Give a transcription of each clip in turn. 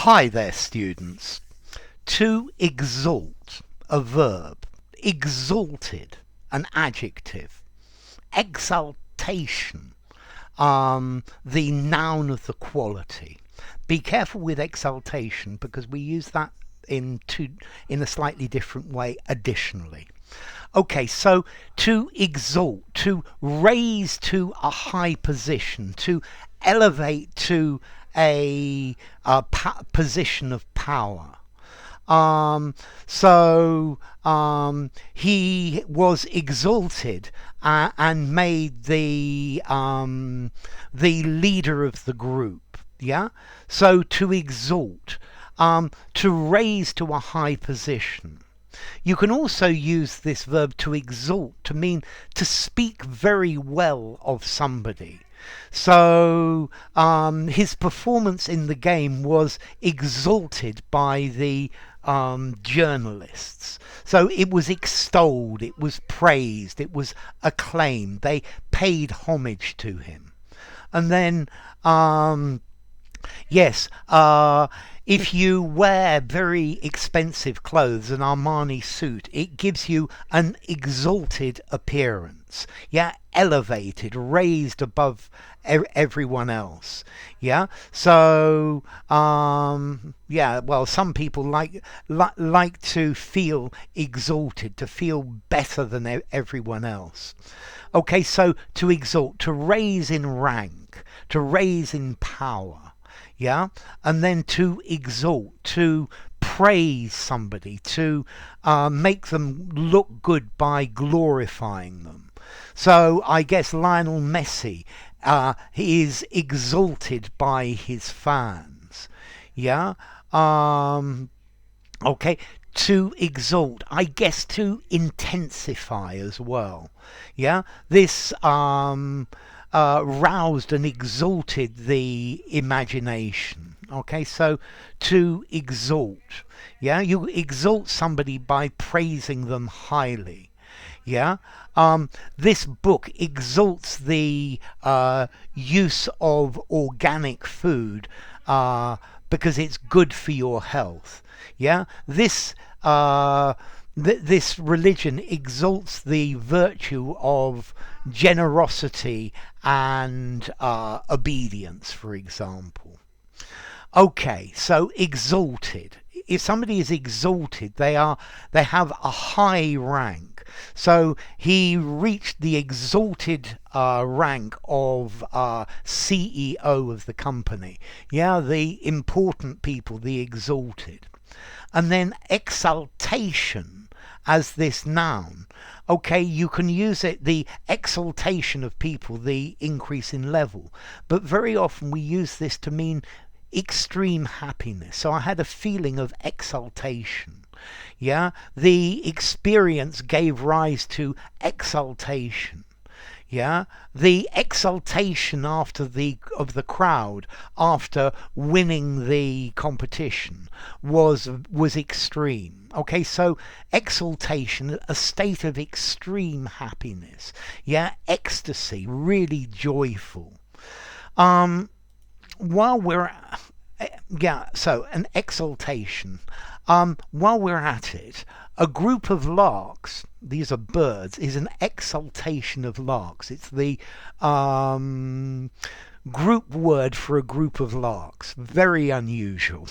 Hi there, students. To exalt, a verb. Exalted, an adjective. Exaltation, the noun of the quality. Be careful with exaltation because we use that in a slightly different way additionally. Okay, so to exalt, to raise to a high position, to elevate to a position of power. He was exalted and made the leader of the group. Yeah. So to exalt, to raise to a high position. You can also use this verb to exalt to mean to speak very well of somebody. So his performance in the game was exalted by the journalists. So it was extolled, it was praised, it was acclaimed. They paid homage to him. And then yes, if you wear very expensive clothes, an Armani suit, it gives you an exalted appearance. Yeah, elevated, raised above everyone else. Yeah, so yeah. Well, some people like to feel exalted, to feel better than everyone else. Okay, so to exalt, to raise in rank, to raise in power. Yeah, and then to exalt, to praise somebody, to make them look good by glorifying them. So I guess Lionel Messi, he is exalted by his fans. Yeah. Okay. To exalt, I guess to intensify as well. Yeah. This roused and exalted the imagination. Okay, so to exalt. Yeah, you exalt somebody by praising them highly. Yeah, this book exalts the use of organic food because it's good for your health. Yeah, this religion exalts the virtue of generosity and obedience, for example. Okay, so exalted. If somebody is exalted, they have a high rank. So he reached the exalted rank of CEO of the company. Yeah, the important people, the exalted. And then exaltation as this noun. Okay, you can use it, the exaltation of people, the increase in level. But very often we use this to mean extreme happiness. So I had a feeling of exaltation. Yeah, the experience gave rise to exaltation. Yeah, the exaltation of the crowd after winning the competition was extreme. Okay, so exaltation, a state of extreme happiness. Yeah, ecstasy, really joyful. While we're so an exaltation. While we're at it, a group of larks, these are birds, is an exaltation of larks. It's the group word for a group of larks. Very unusual.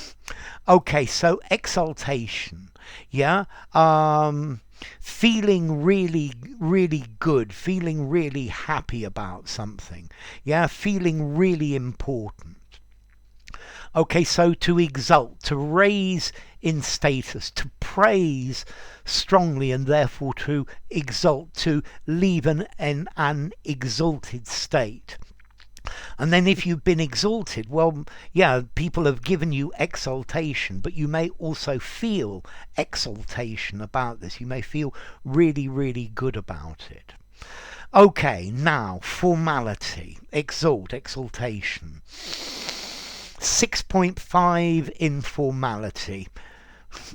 Okay, so exaltation. Yeah. Feeling really, really good, feeling really happy about something. Yeah, feeling really important. Okay, so to exalt, to raise in status, to praise strongly, and therefore to exalt, to leave an exalted state. And then if you've been exalted, well, yeah, people have given you exaltation, but you may also feel exaltation about this. You may feel really, really good about it. Okay, now, formality, exalt, exaltation. 6.5 informality.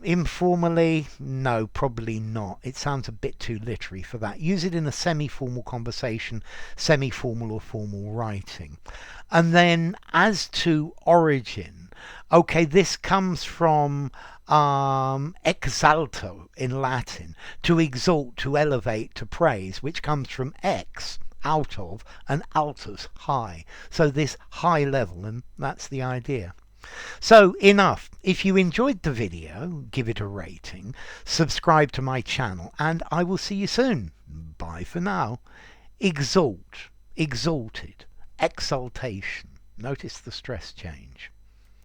Informally, no, probably not. It sounds a bit too literary for that. Use it in a semi-formal conversation, semi-formal or formal writing. And then as to origin, Okay, this comes from exalto in Latin, to exalt, to elevate, to praise, which comes from ex, out of, and altus, high. So this high level, and that's the idea. So enough. If you enjoyed the video, give it a rating, subscribe to my channel, and I will see you soon. Bye for now. Exalt, exalted, exaltation. Notice the stress change.